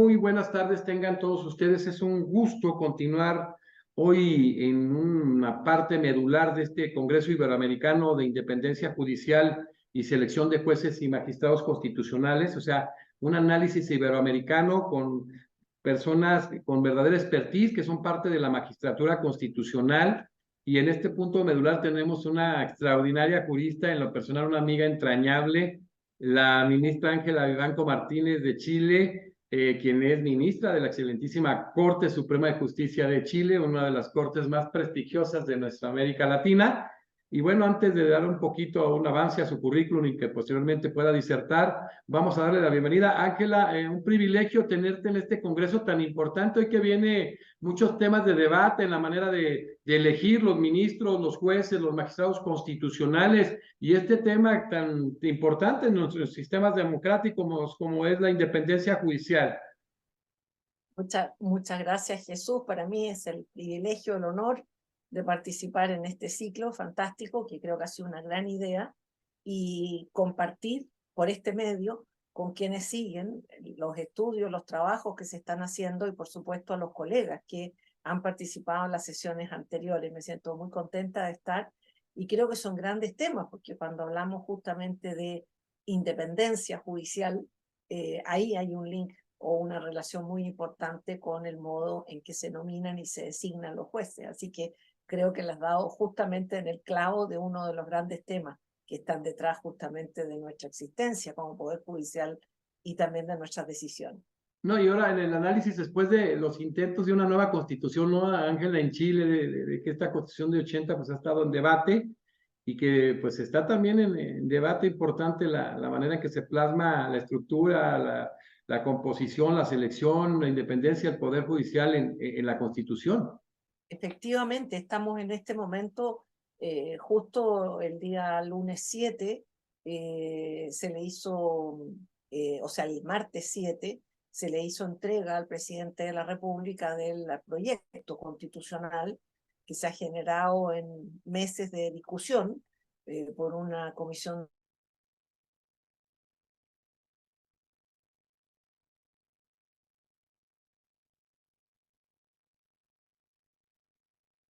Muy buenas tardes tengan todos ustedes. Es un gusto continuar hoy en una parte medular de este Congreso Iberoamericano de Independencia Judicial y Selección de Jueces y Magistrados Constitucionales, o sea, un análisis iberoamericano con personas con verdadera expertise que son parte de la magistratura constitucional. Y en este punto medular tenemos una extraordinaria jurista, en lo personal una amiga entrañable, la ministra Ángela Vivanco Martínez de Chile, quien es ministra de la excelentísima Corte Suprema de Justicia de Chile, una de las cortes más prestigiosas de nuestra América Latina. Y bueno, antes de dar un poquito un avance a su currículum y que posteriormente pueda disertar, vamos a darle la bienvenida. Ángela, un privilegio tenerte en este congreso tan importante hoy que viene muchos temas de debate en la manera de elegir los ministros, los jueces, los magistrados constitucionales y este tema tan importante en nuestros sistemas democráticos como es la independencia judicial. Muchas gracias, Jesús. Para mí es el privilegio, el honor de participar en este ciclo fantástico, que creo que ha sido una gran idea, y compartir por este medio con quienes siguen los estudios, los trabajos que se están haciendo y, por supuesto, a los colegas que han participado en las sesiones anteriores. Me siento muy contenta de estar y creo que son grandes temas, porque cuando hablamos justamente de independencia judicial, ahí hay un link o una relación muy importante con el modo en que se nominan y se designan los jueces. Así que creo que les has dado justamente en el clavo de uno de los grandes temas que están detrás justamente de nuestra existencia como Poder Judicial y también de nuestras decisiones. No, y ahora en el análisis, después de los intentos de una nueva constitución, ¿no, Ángela, en Chile, de que esta constitución de 80 pues ha estado en debate y que pues está también en debate importante la manera en que se plasma la estructura, la composición, la selección, la independencia del Poder Judicial en la Constitución? Efectivamente, estamos en este momento, justo el día lunes 7, se le hizo, o sea, el martes 7, se le hizo entrega al presidente de la República del proyecto constitucional que se ha generado en meses de discusión por una comisión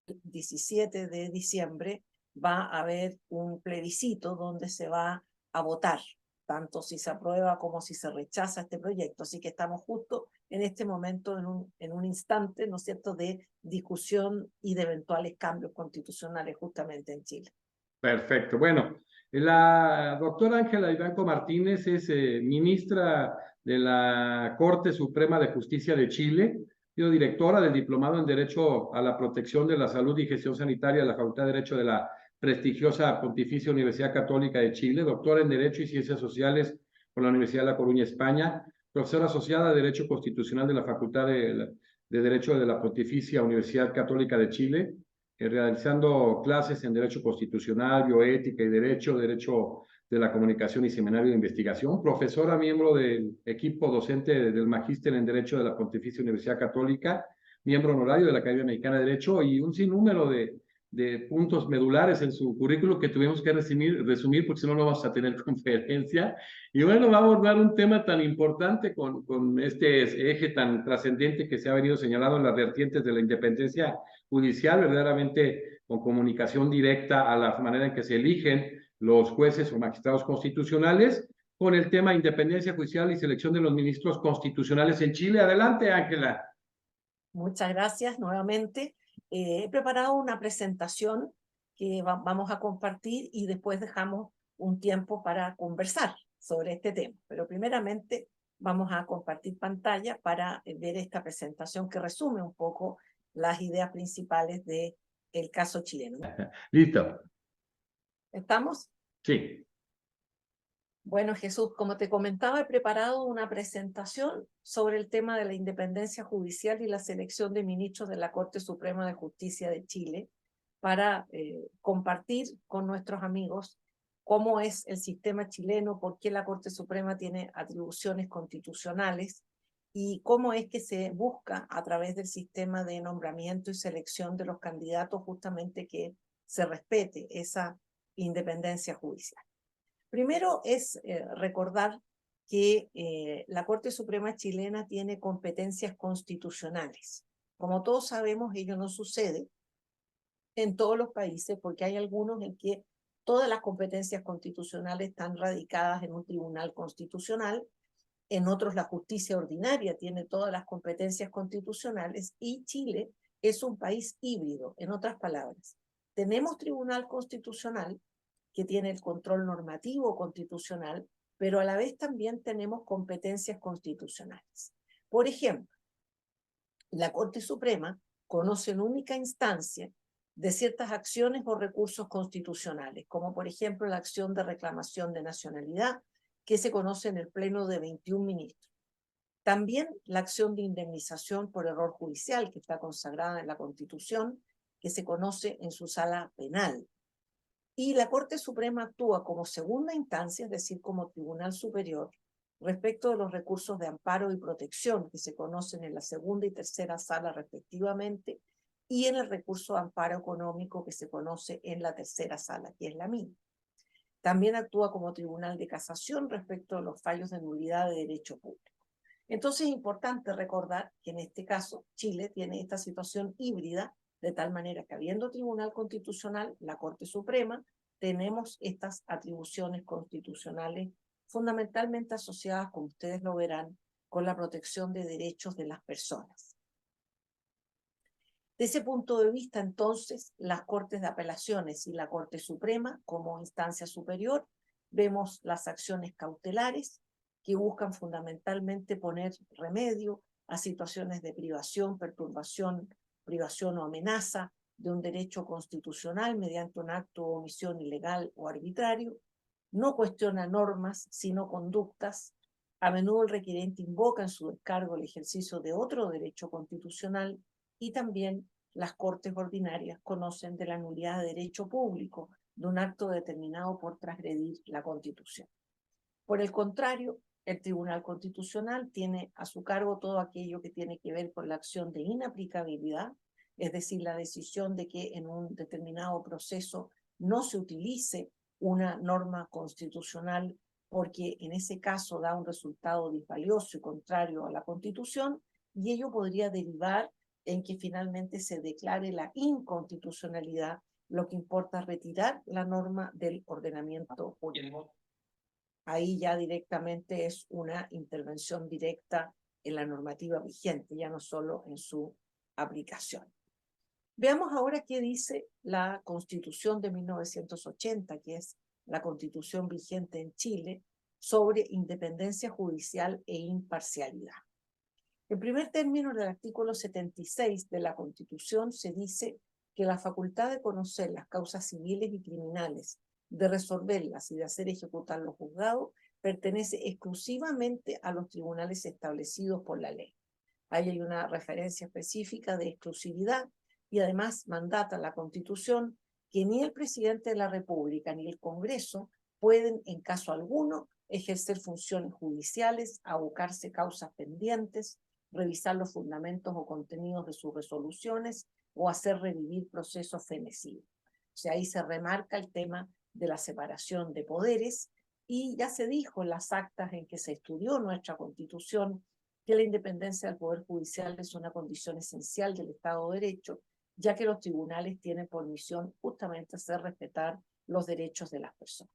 17 de diciembre va a haber un plebiscito donde se va a votar, tanto si se aprueba como si se rechaza este proyecto. Así que estamos justo en este momento en un instante, ¿no es cierto?, de discusión y de eventuales cambios constitucionales justamente en Chile. Perfecto. Bueno, la doctora Ángela Vivanco Martínez es ministra de la Corte Suprema de Justicia de Chile, sido directora del Diplomado en Derecho a la Protección de la Salud y Gestión Sanitaria de la Facultad de Derecho de la prestigiosa Pontificia Universidad Católica de Chile, doctora en Derecho y Ciencias Sociales por la Universidad de La Coruña, España, profesora asociada de Derecho Constitucional de la Facultad de Derecho de la Pontificia Universidad Católica de Chile, realizando clases en Derecho Constitucional, Bioética y Derecho de la Comunicación y Seminario de Investigación, profesora miembro del equipo docente del Magíster en Derecho de la Pontificia Universidad Católica, miembro honorario de la Academia Mexicana de Derecho y un sinnúmero de puntos medulares en su currículo que tuvimos que resumir porque si no, no vamos a tener conferencia. Y bueno, va a abordar un tema tan importante con este eje tan trascendente que se ha venido señalado en las vertientes de la independencia judicial, verdaderamente con comunicación directa a la manera en que se eligen los jueces o magistrados constitucionales, con el tema independencia judicial y selección de los ministros constitucionales en Chile. Adelante, Ángela. Muchas gracias nuevamente. He preparado una presentación que vamos a compartir y después dejamos un tiempo para conversar sobre este tema. Pero primeramente vamos a compartir pantalla para ver esta presentación que resume un poco las ideas principales del caso chileno. Listo. ¿Estamos? Sí. Bueno, Jesús, como te comentaba, he preparado una presentación sobre el tema de la independencia judicial y la selección de ministros de la Corte Suprema de Justicia de Chile para compartir con nuestros amigos cómo es el sistema chileno, por qué la Corte Suprema tiene atribuciones constitucionales y cómo es que se busca a través del sistema de nombramiento y selección de los candidatos justamente que se respete esa independencia judicial. Primero es recordar que la Corte Suprema chilena tiene competencias constitucionales. Como todos sabemos, ello no sucede en todos los países porque hay algunos en que todas las competencias constitucionales están radicadas en un tribunal constitucional, en otros la justicia ordinaria tiene todas las competencias constitucionales y Chile es un país híbrido. En otras palabras, tenemos tribunal constitucional que tiene el control normativo constitucional, pero a la vez también tenemos competencias constitucionales. Por ejemplo, la Corte Suprema conoce en única instancia de ciertas acciones o recursos constitucionales, como por ejemplo la acción de reclamación de nacionalidad, que se conoce en el Pleno de 21 ministros. También la acción de indemnización por error judicial, que está consagrada en la Constitución, que se conoce en su sala penal. Y la Corte Suprema actúa como segunda instancia, es decir, como tribunal superior, respecto de los recursos de amparo y protección que se conocen en la segunda y tercera sala respectivamente, y en el recurso de amparo económico que se conoce en la tercera sala, que es la misma. También actúa como tribunal de casación respecto de los fallos de nulidad de derecho público. Entonces es importante recordar que en este caso Chile tiene esta situación híbrida, de tal manera que habiendo Tribunal Constitucional, la Corte Suprema, tenemos estas atribuciones constitucionales fundamentalmente asociadas, como ustedes lo verán, con la protección de derechos de las personas. De ese punto de vista, entonces, las Cortes de Apelaciones y la Corte Suprema, como instancia superior, vemos las acciones cautelares que buscan fundamentalmente poner remedio a situaciones de privación, perturbación, privación o amenaza de un derecho constitucional mediante un acto o omisión ilegal o arbitrario. No cuestiona normas, sino conductas. A menudo el requerente invoca en su descargo el ejercicio de otro derecho constitucional y también las Cortes ordinarias conocen de la nulidad de derecho público de un acto determinado por transgredir la Constitución. Por el contrario, el Tribunal Constitucional tiene a su cargo todo aquello que tiene que ver con la acción de inaplicabilidad, es decir, la decisión de que en un determinado proceso no se utilice una norma constitucional porque en ese caso da un resultado disvalioso y contrario a la Constitución, y ello podría derivar en que finalmente se declare la inconstitucionalidad, lo que importa es retirar la norma del ordenamiento jurídico. Ahí ya directamente es una intervención directa en la normativa vigente, ya no solo en su aplicación. Veamos ahora qué dice la Constitución de 1980, que es la Constitución vigente en Chile, sobre independencia judicial e imparcialidad. En primer término, en el artículo 76 de la Constitución se dice que la facultad de conocer las causas civiles y criminales, de resolverlas y de hacer ejecutar los juzgados, pertenece exclusivamente a los tribunales establecidos por la ley. Ahí hay una referencia específica de exclusividad y además mandata la Constitución que ni el presidente de la República ni el Congreso pueden, en caso alguno, ejercer funciones judiciales, abocarse causas pendientes, revisar los fundamentos o contenidos de sus resoluciones o hacer revivir procesos fenecidos. O sea, ahí se remarca el tema de la separación de poderes y ya se dijo en las actas en que se estudió nuestra Constitución que la independencia del Poder Judicial es una condición esencial del Estado de Derecho, ya que los tribunales tienen por misión justamente hacer respetar los derechos de las personas.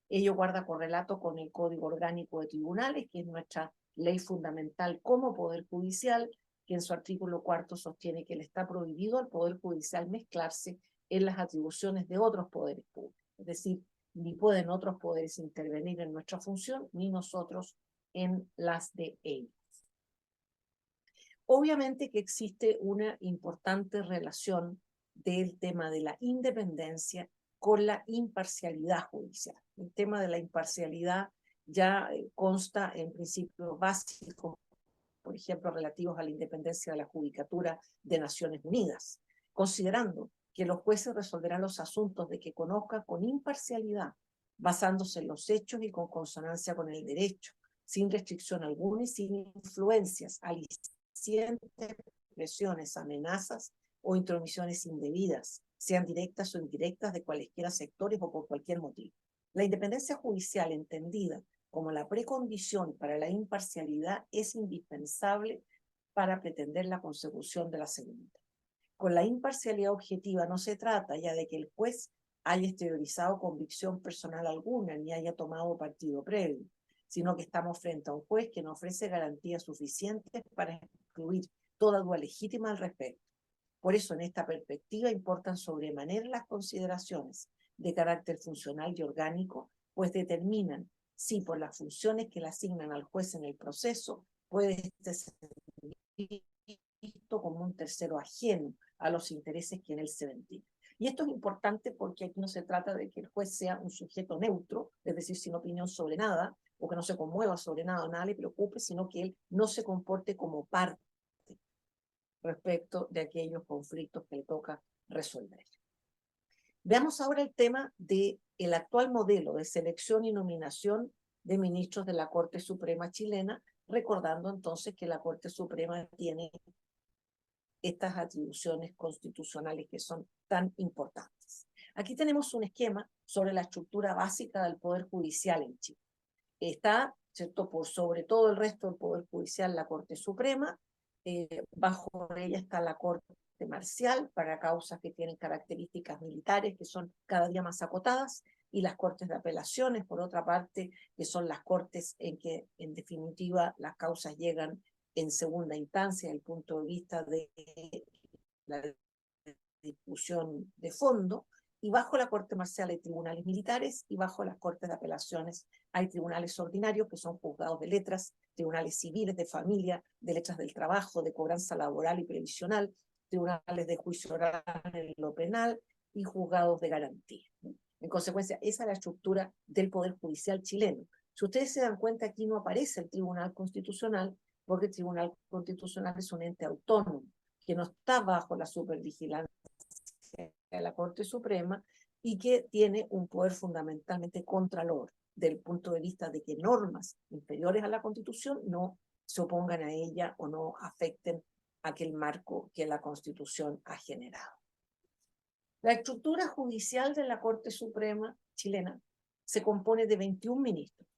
Ello guarda correlato con el Código Orgánico de Tribunales, que es nuestra ley fundamental como Poder Judicial, que en su artículo 4 sostiene que le está prohibido al Poder Judicial mezclarse en las atribuciones de otros poderes públicos. Es decir, ni pueden otros poderes intervenir en nuestra función, ni nosotros en las de ellos. Obviamente que existe una importante relación del tema de la independencia con la imparcialidad judicial. El tema de la imparcialidad ya consta en principios básicos, por ejemplo, relativos a la independencia de la Judicatura de Naciones Unidas, considerando que los jueces resolverán los asuntos de que conozcan con imparcialidad, basándose en los hechos y con consonancia con el derecho, sin restricción alguna y sin influencias alicientes, presiones, amenazas o intromisiones indebidas, sean directas o indirectas de cualesquiera sectores o por cualquier motivo. La independencia judicial entendida como la precondición para la imparcialidad es indispensable para pretender la consecución de la segunda. Con la imparcialidad objetiva no se trata ya de que el juez haya exteriorizado convicción personal alguna ni haya tomado partido previo, sino que estamos frente a un juez que no ofrece garantías suficientes para excluir toda duda legítima al respecto. Por eso, en esta perspectiva, importan sobremanera las consideraciones de carácter funcional y orgánico, pues determinan si por las funciones que le asignan al juez en el proceso puede ser visto como un tercero ajeno a los intereses que en él se ventilan. Y esto es importante porque aquí no se trata de que el juez sea un sujeto neutro, es decir, sin opinión sobre nada, o que no se conmueva sobre nada, nada le preocupe, sino que él no se comporte como parte respecto de aquellos conflictos que le toca resolver. Veamos ahora el tema del actual modelo de selección y nominación de ministros de la Corte Suprema chilena, recordando entonces que la Corte Suprema tiene estas atribuciones constitucionales que son tan importantes. Aquí tenemos un esquema sobre la estructura básica del Poder Judicial en Chile. Está, ¿cierto?, por sobre todo el resto del Poder Judicial, la Corte Suprema. Bajo ella está la Corte Marcial para causas que tienen características militares que son cada día más acotadas, y las Cortes de Apelaciones, por otra parte, que son las cortes en que, en definitiva, las causas llegan en segunda instancia desde el punto de vista de la discusión de fondo, y bajo la Corte Marcial hay tribunales militares, y bajo las Cortes de Apelaciones hay tribunales ordinarios, que son juzgados de letras, tribunales civiles, de familia, de letras del trabajo, de cobranza laboral y previsional, tribunales de juicio oral en lo penal y juzgados de garantía. En consecuencia, esa es la estructura del Poder Judicial chileno. Si ustedes se dan cuenta, aquí no aparece el Tribunal Constitucional, porque el Tribunal Constitucional es un ente autónomo, que no está bajo la supervigilancia de la Corte Suprema y que tiene un poder fundamentalmente contralor, del punto de vista de que normas inferiores a la Constitución no se opongan a ella o no afecten aquel marco que la Constitución ha generado. La estructura judicial de la Corte Suprema chilena se compone de 21 ministros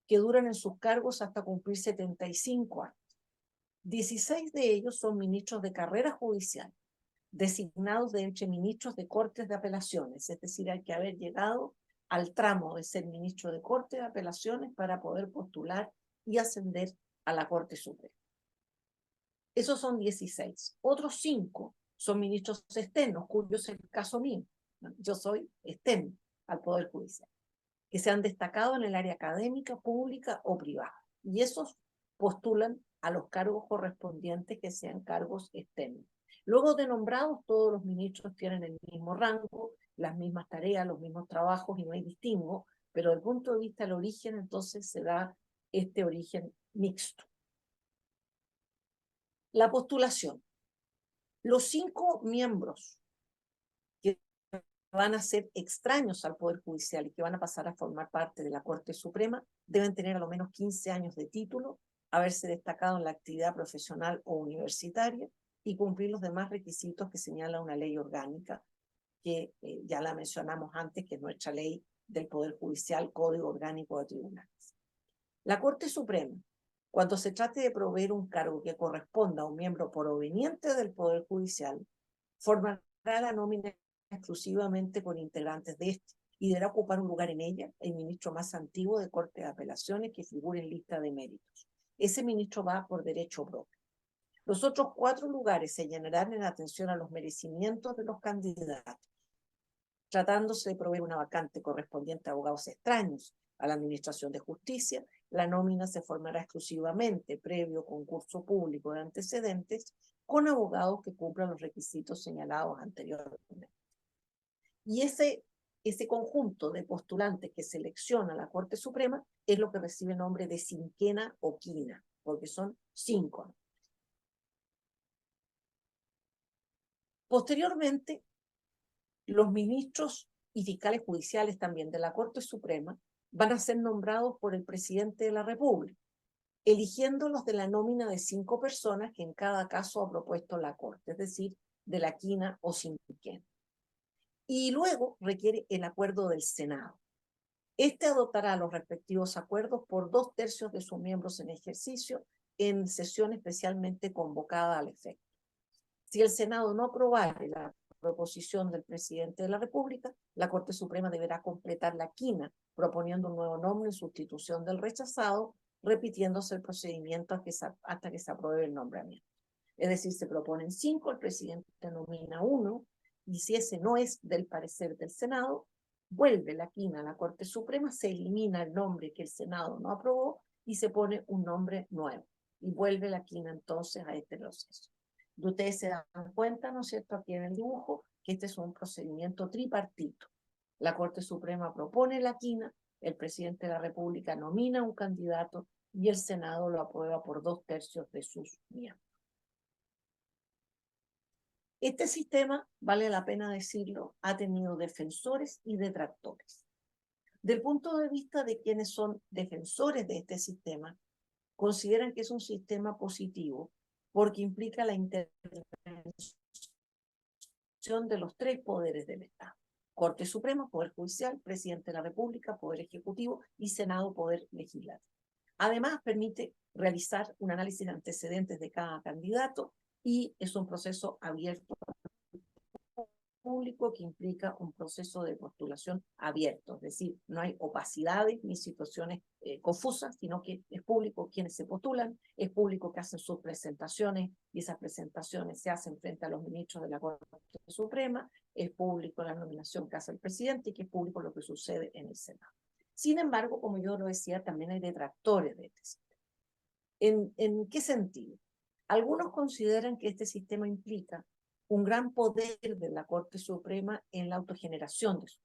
que duran en sus cargos hasta cumplir 75 años. 16 de ellos son ministros de carrera judicial, designados de entre ministros de Cortes de Apelaciones, es decir, hay que haber llegado al tramo de ser ministro de Corte de Apelaciones para poder postular y ascender a la Corte Suprema. Esos son 16. Otros 5 son ministros externos, cuyo es el caso mío. Yo soy externo al Poder Judicial, que se han destacado en el área académica, pública o privada. Y esos postulan a los cargos correspondientes, que sean cargos externos. Luego de nombrados, todos los ministros tienen el mismo rango, las mismas tareas, los mismos trabajos y no hay distingo, pero desde el punto de vista del origen, entonces se da este origen mixto. La postulación. Los 5 miembros que van a ser extraños al Poder Judicial y que van a pasar a formar parte de la Corte Suprema deben tener a lo menos 15 años de título, haberse destacado en la actividad profesional o universitaria y cumplir los demás requisitos que señala una ley orgánica que ya la mencionamos antes, que es nuestra ley del Poder Judicial, Código Orgánico de Tribunales. La Corte Suprema, cuando se trate de proveer un cargo que corresponda a un miembro proveniente del Poder Judicial, formará la nómina exclusivamente por integrantes de este y deberá ocupar un lugar en ella el ministro más antiguo de Corte de Apelaciones que figure en lista de méritos. Ese ministro va por derecho propio. Los otros 4 lugares se llenarán en atención a los merecimientos de los candidatos, tratándose de proveer una vacante correspondiente a abogados extraños a la Administración de Justicia. La nómina se formará exclusivamente previo concurso público de antecedentes con abogados que cumplan los requisitos señalados anteriormente. Y ese conjunto de postulantes que selecciona la Corte Suprema es lo que recibe el nombre de cinquena o quina, porque son 5. Posteriormente, los ministros y fiscales judiciales también de la Corte Suprema van a ser nombrados por el presidente de la República, eligiéndolos de la nómina de 5 personas que en cada caso ha propuesto la Corte, es decir, de la quina o cinquena. Y luego requiere el acuerdo del Senado. Este adoptará los respectivos acuerdos por 2/3 de sus miembros en ejercicio en sesión especialmente convocada al efecto. Si el Senado no aprobare la proposición del presidente de la República, la Corte Suprema deberá completar la quina, proponiendo un nuevo nombre en sustitución del rechazado, repitiéndose el procedimiento hasta que se apruebe el nombramiento. Es decir, se proponen 5, el presidente nomina 1, y si ese no es del parecer del Senado, vuelve la quina a la Corte Suprema, se elimina el nombre que el Senado no aprobó y se pone un nombre nuevo. Y vuelve la quina entonces a este proceso. Y ustedes se dan cuenta, ¿no es cierto?, aquí en el dibujo, que este es un procedimiento tripartito. La Corte Suprema propone la quina, el presidente de la República nomina un candidato y el Senado lo aprueba por 2/3 de sus miembros. Este sistema, vale la pena decirlo, ha tenido defensores y detractores. Del punto de vista de quienes son defensores de este sistema, consideran que es un sistema positivo porque implica la intervención de los 3 poderes del Estado: Corte Suprema, Poder Judicial; Presidente de la República, Poder Ejecutivo; y Senado, Poder Legislativo. Además, permite realizar un análisis de antecedentes de cada candidato y es un proceso abierto público que implica un proceso de postulación abierto, es decir, no hay opacidades ni situaciones confusas, sino que es público quienes se postulan, es público que hacen sus presentaciones y esas presentaciones se hacen frente a los ministros de la Corte Suprema, es público la nominación que hace el presidente y que es público lo que sucede en el Senado. Sin embargo, como yo lo decía, también hay detractores de este sistema. ¿En qué sentido? Algunos consideran que este sistema implica un gran poder de la Corte Suprema en la autogeneración de su.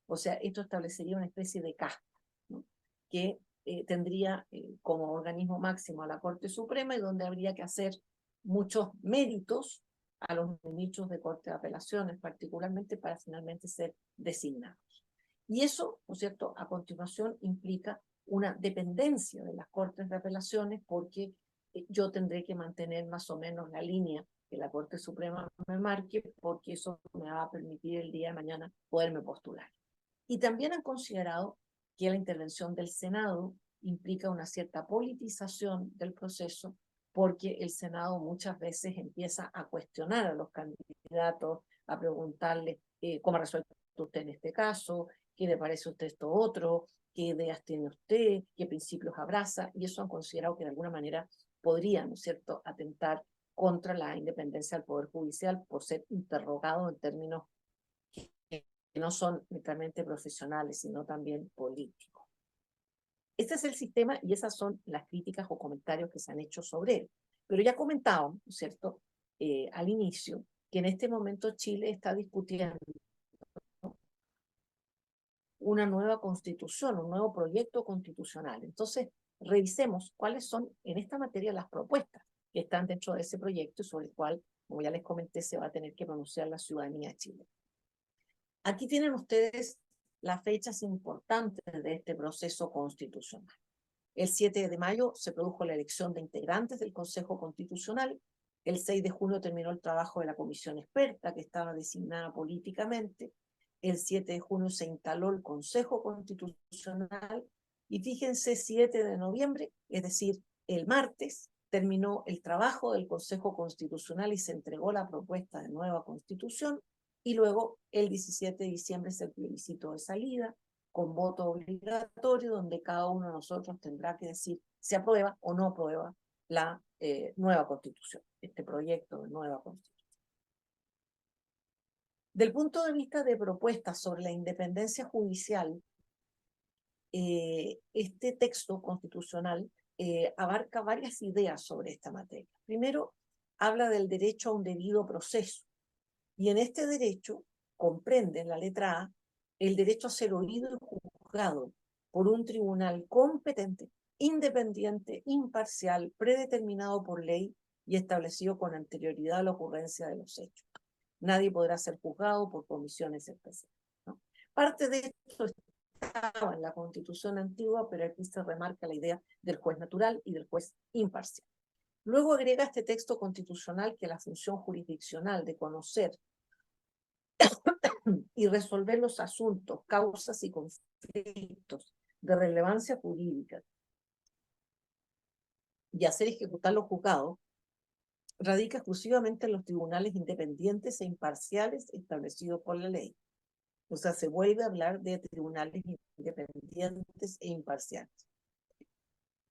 O sea, esto establecería una especie de casta, ¿no?, que tendría como organismo máximo a la Corte Suprema y donde habría que hacer muchos méritos a los ministros de Corte de Apelaciones, particularmente para finalmente ser designados. Y eso, ¿no es cierto?, a continuación implica una dependencia de las Cortes de Apelaciones porque yo tendré que mantener más o menos la línea que la Corte Suprema me marque, porque eso me va a permitir el día de mañana poderme postular. Y también han considerado que la intervención del Senado implica una cierta politización del proceso, porque el Senado muchas veces empieza a cuestionar a los candidatos, a preguntarle cómo ha resuelto usted en este caso, qué le parece a usted esto otro, qué ideas tiene usted, qué principios abraza, y eso han considerado que de alguna manera podría, ¿no es cierto?, atentar contra la independencia del Poder Judicial por ser interrogado en términos que no son netamente profesionales, sino también políticos. Este es el sistema y esas son las críticas o comentarios que se han hecho sobre él. Pero ya comentaba, ¿no es cierto?, al inicio, que en este momento Chile está discutiendo una nueva constitución, un nuevo proyecto constitucional. Entonces, revisemos cuáles son en esta materia las propuestas que están dentro de ese proyecto y sobre el cual, como ya les comenté, se va a tener que pronunciar la ciudadanía de Chile. Aquí tienen ustedes las fechas importantes de este proceso constitucional. El 7 de mayo se produjo la elección de integrantes del Consejo Constitucional. El 6 de junio terminó el trabajo de la comisión experta que estaba designada políticamente. El 7 de junio se instaló el Consejo Constitucional y fíjense, 7 de noviembre, es decir, el martes, terminó el trabajo del Consejo Constitucional y se entregó la propuesta de nueva constitución, y luego el 17 de diciembre es el plebiscito de salida con voto obligatorio donde cada uno de nosotros tendrá que decir si aprueba o no aprueba la nueva constitución, este proyecto de nueva constitución. Del punto de vista de propuestas sobre la independencia judicial, este texto constitucional abarca varias ideas sobre esta materia. Primero, habla del derecho a un debido proceso, y en este derecho comprende, en la letra A, el derecho a ser oído y juzgado por un tribunal competente, independiente, imparcial, predeterminado por ley y establecido con anterioridad a la ocurrencia de los hechos. Nadie podrá ser juzgado por comisiones especiales, ¿no? Parte de esto estaba en la Constitución antigua, pero aquí se remarca la idea del juez natural y del juez imparcial. Luego agrega este texto constitucional que la función jurisdiccional de conocer y resolver los asuntos, causas y conflictos de relevancia jurídica y hacer ejecutar los juzgados, radica exclusivamente en los tribunales independientes e imparciales establecidos por la ley. O sea, se vuelve a hablar de tribunales independientes e imparciales.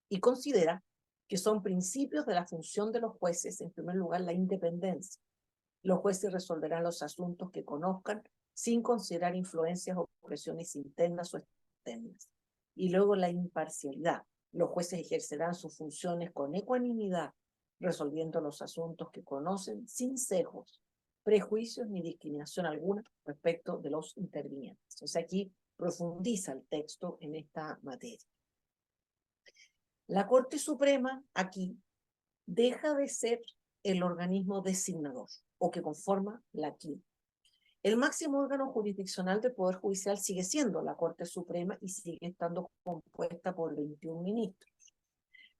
Y considera que son principios de la función de los jueces, en primer lugar, la independencia. Los jueces resolverán los asuntos que conozcan sin considerar influencias o presiones internas o externas. Y luego la imparcialidad. Los jueces ejercerán sus funciones con ecuanimidad, resolviendo los asuntos que conocen sin sesgos, prejuicios ni discriminación alguna respecto de los intervinientes. O sea, aquí profundiza el texto en esta materia. La Corte Suprema aquí deja de ser el organismo designador o que conforma la CNI. El máximo órgano jurisdiccional del Poder Judicial sigue siendo la Corte Suprema y sigue estando compuesta por 21 ministros.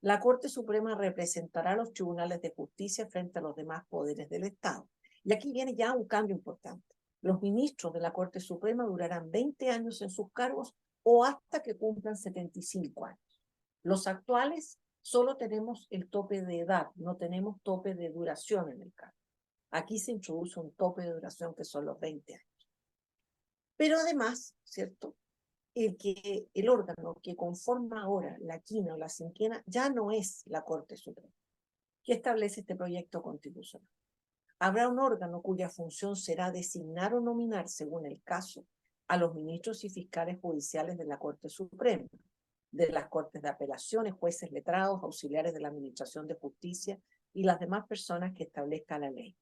La Corte Suprema representará a los tribunales de justicia frente a los demás poderes del Estado. Y aquí viene ya un cambio importante. Los ministros de la Corte Suprema durarán 20 años en sus cargos o hasta que cumplan 75 años. Los actuales solo tenemos el tope de edad, no tenemos tope de duración en el cargo. Aquí se introduce un tope de duración que son los 20 años. Pero además, ¿cierto? El órgano que conforma ahora la quina o la cinquena ya no es la Corte Suprema. ¿Qué establece este proyecto constitucional? Habrá un órgano cuya función será designar o nominar, según el caso, a los ministros y fiscales judiciales de la Corte Suprema, de las Cortes de Apelaciones, jueces letrados, auxiliares de la Administración de Justicia y las demás personas que establezca la ley.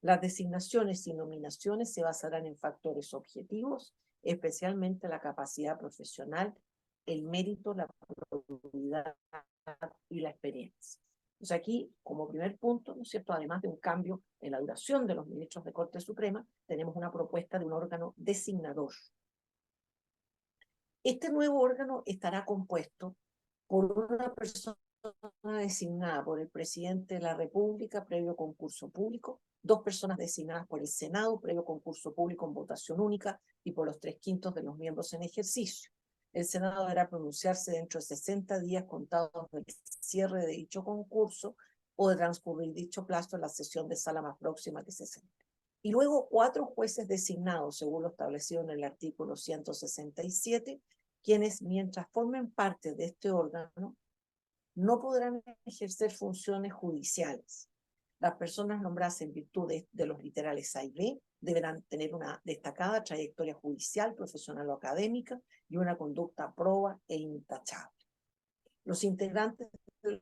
Las designaciones y nominaciones se basarán en factores objetivos, especialmente la capacidad profesional, el mérito, la probidad y la experiencia. Entonces aquí, como primer punto, ¿no es cierto?, además de un cambio en la duración de los ministros de Corte Suprema, tenemos una propuesta de un órgano designador. Este nuevo órgano estará compuesto por una persona designada por el presidente de la República previo concurso público, 2 personas designadas por el Senado previo concurso público en votación única y por los 3/5 de los miembros en ejercicio. El Senado deberá pronunciarse dentro de 60 días contados del cierre de dicho concurso o de transcurrir dicho plazo en la sesión de sala más próxima que se celebre. Y luego 4 jueces designados, según lo establecido en el artículo 167, quienes, mientras formen parte de este órgano, no podrán ejercer funciones judiciales. Las personas nombradas en virtud de los literales A y B deberán tener una destacada trayectoria judicial, profesional o académica y una conducta proba e intachable. Los integrantes del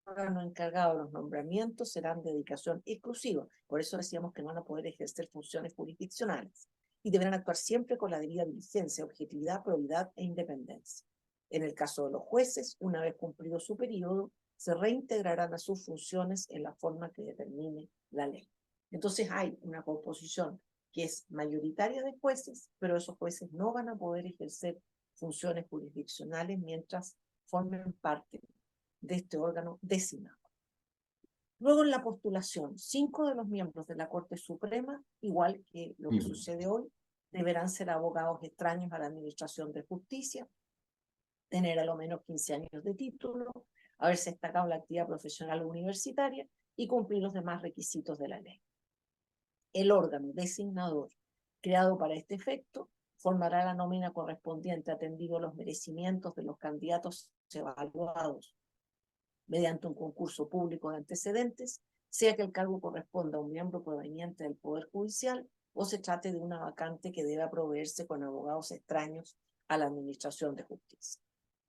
órgano encargado de los nombramientos serán de dedicación exclusiva, por eso decíamos que no van a poder ejercer funciones jurisdiccionales, y deberán actuar siempre con la debida diligencia, objetividad, probidad e independencia. En el caso de los jueces, una vez cumplido su periodo, se reintegrarán a sus funciones en la forma que determine la ley. Entonces hay una composición que es mayoritaria de jueces, pero esos jueces no van a poder ejercer funciones jurisdiccionales mientras formen parte de este órgano designado. Luego en la postulación, 5 de los miembros de la Corte Suprema, igual que lo que sucede hoy, deberán ser abogados extraños a la Administración de Justicia, tener a lo menos 15 años de título, haberse destacado en la actividad profesional o universitaria y cumplir los demás requisitos de la ley. El órgano designador creado para este efecto formará la nómina correspondiente atendido los merecimientos de los candidatos evaluados mediante un concurso público de antecedentes, sea que el cargo corresponda a un miembro proveniente del Poder Judicial o se trate de una vacante que deba proveerse con abogados extraños a la Administración de Justicia.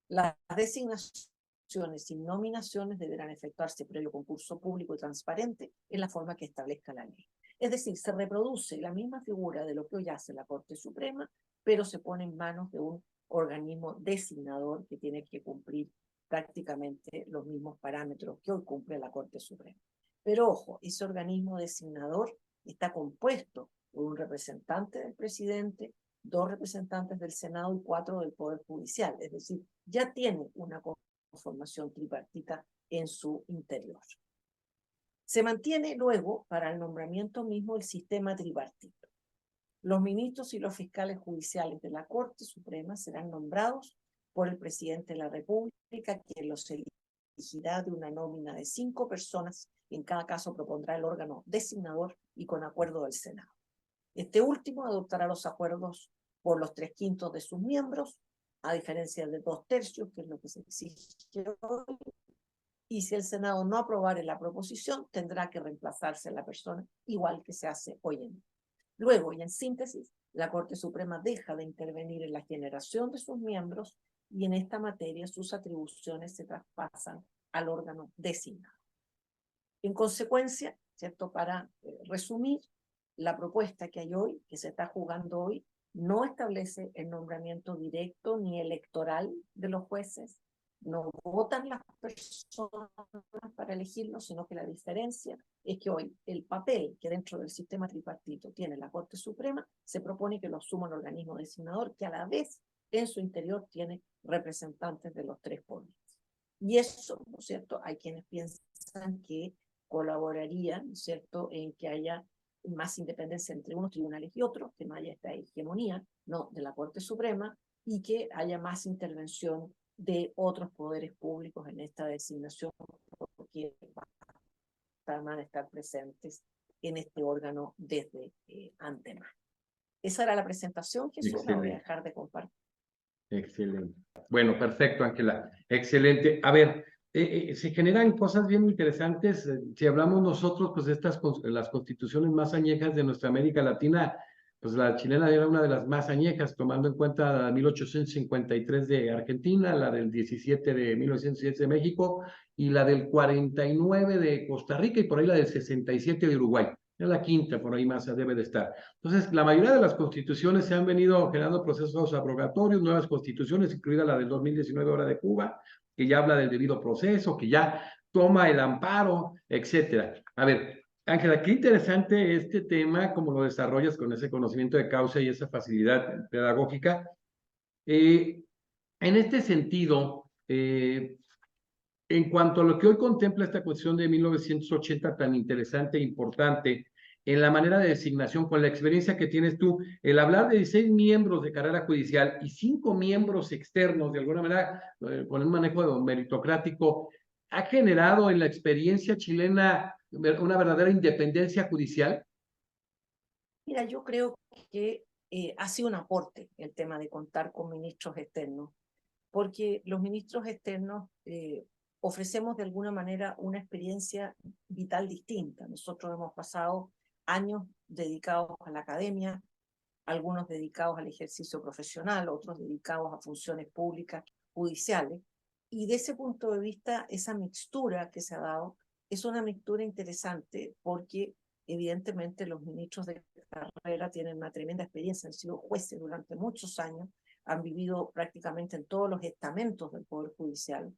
Las designaciones y nominaciones deberán efectuarse previo concurso público y transparente en la forma que establezca la ley. Es decir, se reproduce la misma figura de lo que hoy hace la Corte Suprema, pero se pone en manos de un organismo designador que tiene que cumplir prácticamente los mismos parámetros que hoy cumple la Corte Suprema. Pero ojo, ese organismo designador está compuesto por un representante del presidente, 2 representantes del Senado y 4 del Poder Judicial. Es decir, ya tiene una conformación tripartita en su interior. Se mantiene luego para el nombramiento mismo el sistema tripartito. Los ministros y los fiscales judiciales de la Corte Suprema serán nombrados por el presidente de la República, quien los elegirá de una nómina de 5 personas. En cada caso propondrá el órgano designador y con acuerdo del Senado. Este último adoptará los acuerdos por los 3/5 de sus miembros, a diferencia de 2/3, que es lo que se exige hoy. Y si el Senado no aprobare la proposición, tendrá que reemplazarse la persona, igual que se hace hoy en día. Luego, y en síntesis, la Corte Suprema deja de intervenir en la generación de sus miembros y en esta materia sus atribuciones se traspasan al órgano designado. En consecuencia, ¿cierto? Para resumir, la propuesta que hay hoy, que se está jugando hoy, no establece el nombramiento directo ni electoral de los jueces, no votan las personas para elegirlos, sino que la diferencia es que hoy el papel que dentro del sistema tripartito tiene la Corte Suprema se propone que lo asuma un organismo designador que a la vez en su interior tiene representantes de los 3 poderes. Y eso, ¿no es cierto? Hay quienes piensan que colaboraría, ¿no es cierto?, en que haya más independencia entre unos tribunales y otros, que no haya esta hegemonía, ¿no?, de la Corte Suprema, y que haya más intervención de otros poderes públicos en esta designación, porque van a estar presentes en este órgano desde antemano. Esa era la presentación, Jesús, la voy a dejar de compartir. Excelente. Bueno, perfecto, Ángela. Excelente. A ver, se generan cosas bien interesantes. Si hablamos nosotros, pues las constituciones más añejas de nuestra América Latina, pues la chilena era una de las más añejas, tomando en cuenta la 1853 de Argentina, la del 17 de 1907 de México y la del 49 de Costa Rica y por ahí la del 67 de Uruguay. Es la quinta, por ahí más debe de estar. Entonces, la mayoría de las constituciones se han venido generando procesos abrogatorios, nuevas constituciones, incluida la del 2019 ahora de Cuba, que ya habla del debido proceso, que ya toma el amparo, etcétera. A ver, Ángela, qué interesante este tema, cómo lo desarrollas con ese conocimiento de causa y esa facilidad pedagógica. En este sentido, en cuanto a lo que hoy contempla esta cuestión de 1980 tan interesante e importante, en la manera de designación, con la experiencia que tienes tú, el hablar de 16 miembros de carrera judicial y 5 miembros externos, de alguna manera, con un manejo meritocrático, ¿ha generado en la experiencia chilena una verdadera independencia judicial? Mira, yo creo que ha sido un aporte el tema de contar con ministros externos, porque los ministros externos ofrecemos de alguna manera una experiencia vital distinta. Nosotros hemos pasado años dedicados a la academia, algunos dedicados al ejercicio profesional, otros dedicados a funciones públicas judiciales, y de ese punto de vista, esa mixtura que se ha dado es una mixtura interesante porque evidentemente los ministros de carrera tienen una tremenda experiencia, han sido jueces durante muchos años, han vivido prácticamente en todos los estamentos del Poder Judicial,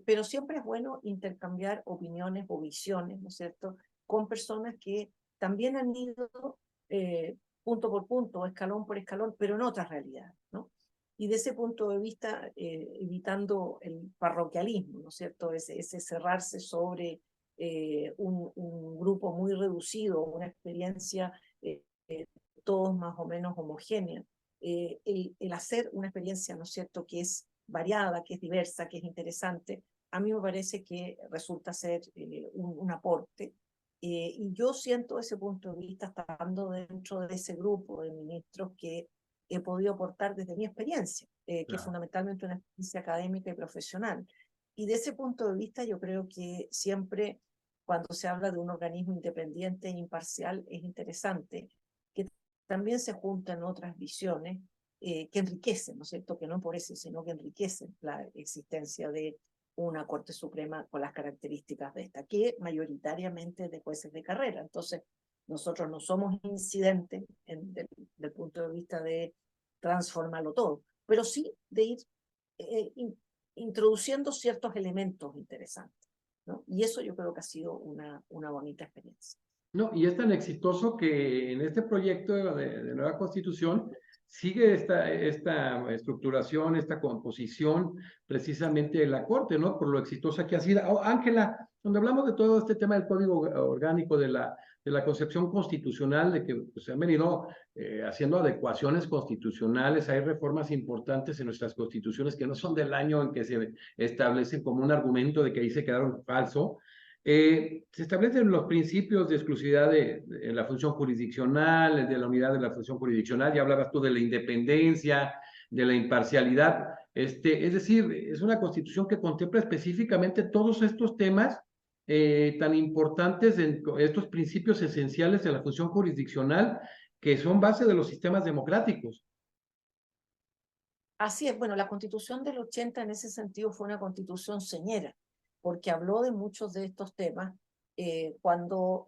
pero siempre es bueno intercambiar opiniones o visiones, ¿no es cierto?, con personas que también han ido punto por punto, escalón por escalón, pero en otras realidades, ¿no? Y de ese punto de vista, evitando el parroquialismo, ¿no es cierto?, ese cerrarse sobre un grupo muy reducido, una experiencia todos más o menos homogénea. El hacer una experiencia, ¿no es cierto?, que es variada, que es diversa, que es interesante, a mí me parece que resulta ser un aporte. Y yo siento ese punto de vista estando dentro de ese grupo de ministros que he podido aportar desde mi experiencia, que es fundamentalmente una experiencia académica y profesional. Y de ese punto de vista yo creo que siempre cuando se habla de un organismo independiente e imparcial es interesante que también se juntan otras visiones que enriquecen, ¿no es cierto?, que no empobrecen, sino que enriquecen la existencia de una Corte Suprema con las características de esta, que mayoritariamente es de jueces de carrera. Entonces, nosotros no somos incidentes del punto de vista de transformarlo todo, pero sí de ir introduciendo ciertos elementos interesantes, ¿no? Y eso yo creo que ha sido una bonita experiencia. No, y es tan exitoso que en este proyecto de nueva constitución sigue esta estructuración, esta composición precisamente de la Corte, ¿no? Por lo exitosa que ha sido. Ángela, cuando hablamos de todo este tema del Código Orgánico de la de la concepción constitucional, de que pues, se han venido haciendo adecuaciones constitucionales, hay reformas importantes en nuestras constituciones que no son del año en que se establecen como un argumento de que ahí se quedaron falso. Se establecen los principios de exclusividad de la función jurisdiccional, de la unidad de la función jurisdiccional, ya hablabas tú de la independencia, de la imparcialidad, es decir, es una constitución que contempla específicamente todos estos temas tan importantes, en estos principios esenciales de la función jurisdiccional, que son base de los sistemas democráticos. Así es, bueno, la Constitución del 80 en ese sentido fue una constitución señera, porque habló de muchos de estos temas cuando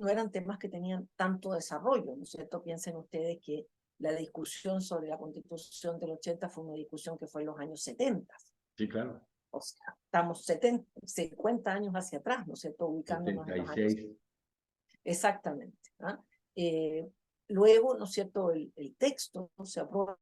no eran temas que tenían tanto desarrollo, ¿no es cierto? Piensen ustedes que la discusión sobre la Constitución del 80 fue una discusión que fue en los años 70. Sí, claro. O sea, estamos 50 años hacia atrás, ¿no es cierto? Ubicándonos en los años 76. Exactamente. ¿Ah? Luego, ¿no es cierto?, el texto se aprueba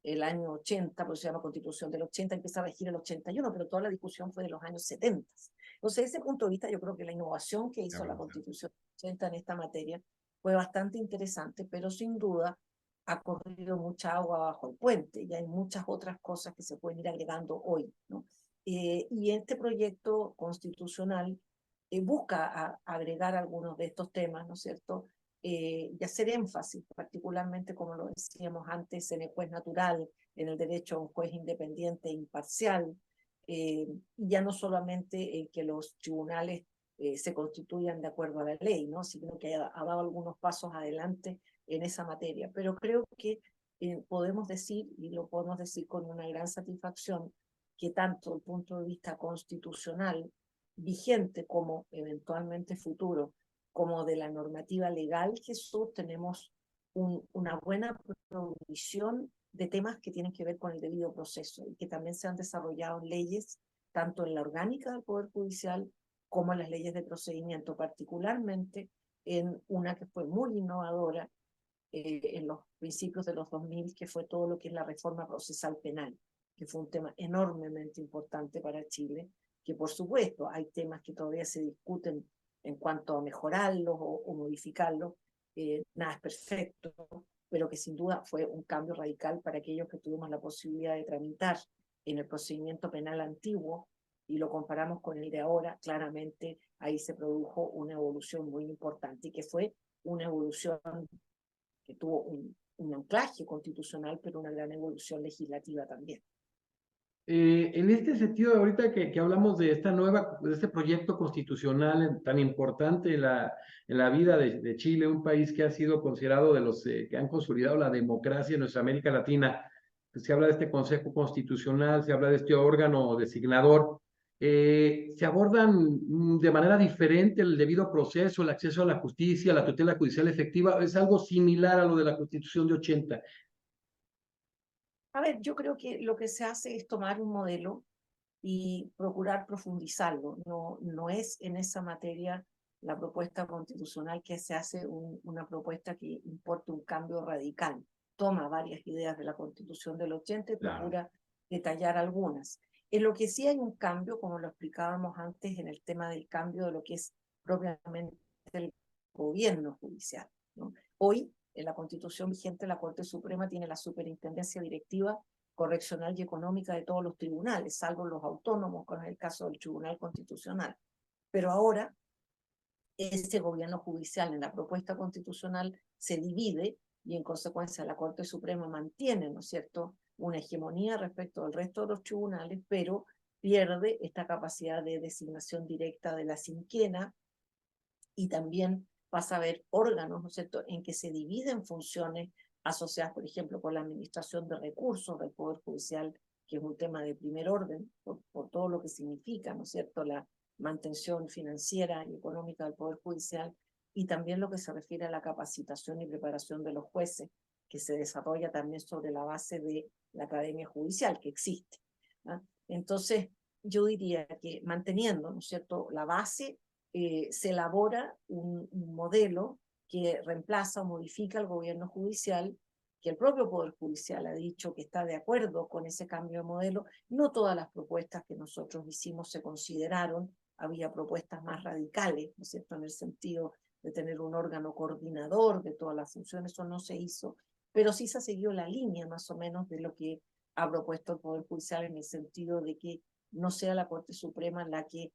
el año 80, por eso se llama Constitución del 80, empieza a regir el 81, pero toda la discusión fue de los años 70. Entonces, desde ese punto de vista, yo creo que la innovación que hizo la Constitución del 80 en esta materia fue bastante interesante, pero sin duda ha corrido mucha agua bajo el puente y hay muchas otras cosas que se pueden ir agregando hoy, ¿no? Y este proyecto constitucional busca agregar algunos de estos temas, ¿no es cierto? Y hacer énfasis, particularmente, como lo decíamos antes, en el juez natural, en el derecho a un juez independiente e imparcial, y ya no solamente en que los tribunales se constituyan de acuerdo a la ley, ¿no? Sino que ha dado algunos pasos adelante en esa materia. Pero creo que podemos decir, y lo podemos decir con una gran satisfacción, que tanto el punto de vista constitucional vigente como eventualmente futuro, como de la normativa legal, Jesús, tenemos una buena provisión de temas que tienen que ver con el debido proceso y que también se han desarrollado leyes, tanto en la orgánica del Poder Judicial como en las leyes de procedimiento, particularmente en una que fue muy innovadora en los principios de los 2000, que fue todo lo que es la reforma procesal penal, que fue un tema enormemente importante para Chile, que por supuesto hay temas que todavía se discuten en cuanto a mejorarlos o modificarlos, nada es perfecto, pero que sin duda fue un cambio radical para aquellos que tuvimos la posibilidad de tramitar en el procedimiento penal antiguo y lo comparamos con el de ahora, claramente ahí se produjo una evolución muy importante y que fue una evolución que tuvo un anclaje constitucional, pero una gran evolución legislativa también. En este sentido, ahorita que hablamos de de este proyecto constitucional tan importante en la vida de Chile, un país que ha sido considerado de los que han consolidado la democracia en nuestra América Latina, pues se habla de este Consejo Constitucional, se habla de este órgano designador, se abordan de manera diferente el debido proceso, el acceso a la justicia, la tutela judicial efectiva, es algo similar a lo de la Constitución de 80. A ver, yo creo que lo que se hace es tomar un modelo y procurar profundizarlo. No es en esa materia la propuesta constitucional que se hace una propuesta que importe un cambio radical. Toma varias ideas de la Constitución del 80 y procura detallar algunas. En lo que sí hay un cambio, como lo explicábamos antes, en el tema del cambio de lo que es propiamente el gobierno judicial, ¿no? Hoy, en la Constitución vigente, la Corte Suprema tiene la superintendencia directiva, correccional y económica de todos los tribunales, salvo los autónomos, con el caso del Tribunal Constitucional. Pero ahora, ese gobierno judicial en la propuesta constitucional se divide y en consecuencia la Corte Suprema mantiene, ¿no es cierto?, una hegemonía respecto al resto de los tribunales, pero pierde esta capacidad de designación directa de la cinquena y también pasa a haber órganos, ¿no es cierto?, en que se dividen funciones asociadas, por ejemplo, con la administración de recursos del Poder Judicial, que es un tema de primer orden, por todo lo que significa, ¿no es cierto?, la mantención financiera y económica del Poder Judicial, y también lo que se refiere a la capacitación y preparación de los jueces, que se desarrolla también sobre la base de la Academia Judicial, que existe, ¿ah? Entonces, yo diría que manteniendo, ¿no es cierto?, la base, se elabora un modelo que reemplaza o modifica el gobierno judicial, que el propio Poder Judicial ha dicho que está de acuerdo con ese cambio de modelo. No todas las propuestas que nosotros hicimos se consideraron había propuestas más radicales, ¿no es cierto?, en el sentido de tener un órgano coordinador de todas las funciones. Eso no se hizo, pero sí se siguió la línea más o menos de lo que ha propuesto el Poder Judicial, en el sentido de que no sea la Corte Suprema la que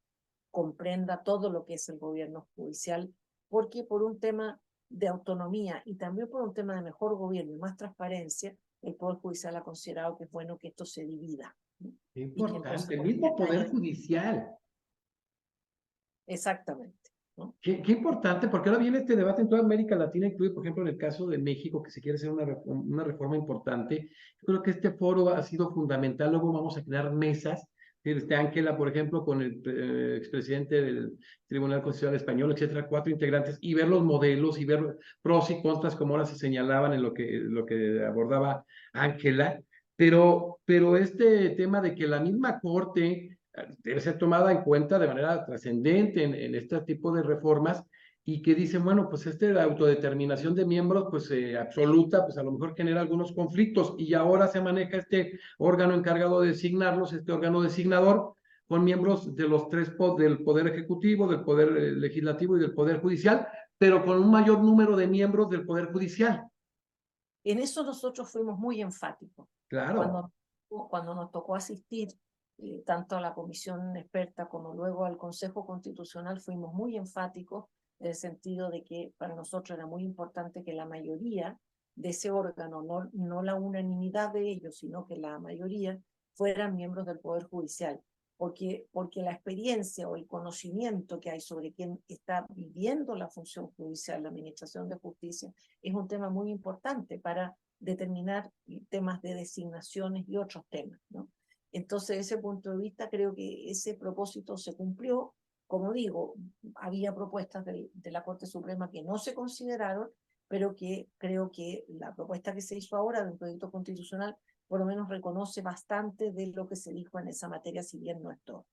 comprenda todo lo que es el gobierno judicial, porque por un tema de autonomía y también por un tema de mejor gobierno y más transparencia, el Poder Judicial ha considerado que es bueno que esto se divida, ¿no? Qué Y que el importante, el Consejo mismo Poder haya... Judicial. Exactamente, ¿no? Qué importante, porque ahora viene este debate en toda América Latina, incluido, por ejemplo, en el caso de México, que se quiere hacer una reforma importante. Yo creo que este foro ha sido fundamental. Luego vamos a crear mesas. Ángela, por ejemplo, con el expresidente del Tribunal Constitucional Español, etcétera, 4 integrantes, y ver los modelos y ver pros y contras, como ahora se señalaban en lo que abordaba Ángela. Pero este tema de que la misma Corte debe ser tomada en cuenta de manera trascendente en este tipo de reformas, y que dicen, bueno, pues la autodeterminación de miembros, pues absoluta, pues a lo mejor genera algunos conflictos, y ahora se maneja este órgano encargado de designarlos, este órgano designador, con miembros de los tres del Poder Ejecutivo, del Poder Legislativo y del Poder Judicial, pero con un mayor número de miembros del Poder Judicial. En eso nosotros fuimos muy enfáticos. Claro. Cuando nos tocó asistir tanto a la comisión experta como luego al Consejo Constitucional, fuimos muy enfáticos en el sentido de que para nosotros era muy importante que la mayoría de ese órgano, no la unanimidad de ellos, sino que la mayoría fueran miembros del Poder Judicial, porque la experiencia o el conocimiento que hay sobre quién está viviendo la función judicial, la administración de justicia, es un tema muy importante para determinar temas de designaciones y otros temas, ¿no? Entonces, desde ese punto de vista, creo que ese propósito se cumplió. Como digo, había propuestas de la Corte Suprema que no se consideraron, pero que creo que la propuesta que se hizo ahora de un proyecto constitucional por lo menos reconoce bastante de lo que se dijo en esa materia, si bien no es todo.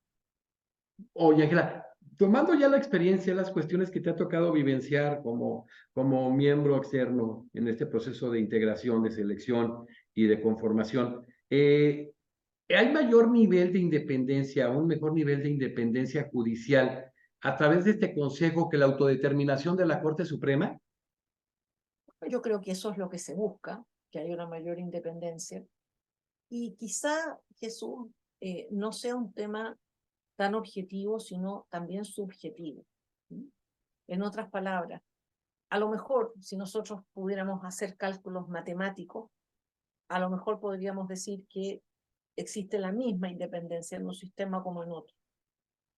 Oye, Ángela, tomando ya la experiencia, las cuestiones que te ha tocado vivenciar como miembro externo en este proceso de integración, de selección y de conformación, ¿hay mayor nivel de independencia, un mejor nivel de independencia judicial a través de este consejo que la autodeterminación de la Corte Suprema? Yo creo que eso es lo que se busca, que haya una mayor independencia. Y quizá, Jesús, no sea un tema tan objetivo, sino también subjetivo. En otras palabras, a lo mejor si nosotros pudiéramos hacer cálculos matemáticos, a lo mejor podríamos decir que existe la misma independencia en un sistema como en otro.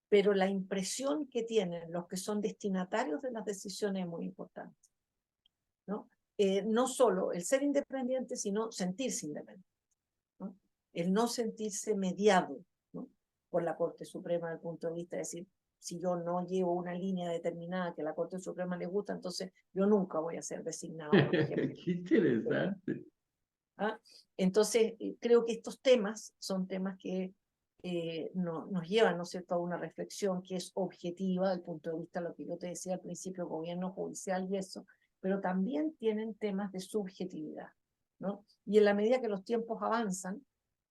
Pero la impresión que tienen los que son destinatarios de las decisiones es muy importante, ¿no? No solo el ser independiente, sino sentirse independiente, ¿no? El no sentirse mediado, ¿no?, por la Corte Suprema desde el punto de vista de decir, si yo no llevo una línea determinada que a la Corte Suprema le gusta, entonces yo nunca voy a ser designado, por ejemplo. Qué interesante. ¿Ah? Entonces, creo que estos temas son temas que nos llevan, ¿no es cierto?, a una reflexión que es objetiva desde el punto de vista de lo que yo te decía al principio, gobierno judicial y eso, pero también tienen temas de subjetividad, ¿no? Y en la medida que los tiempos avanzan,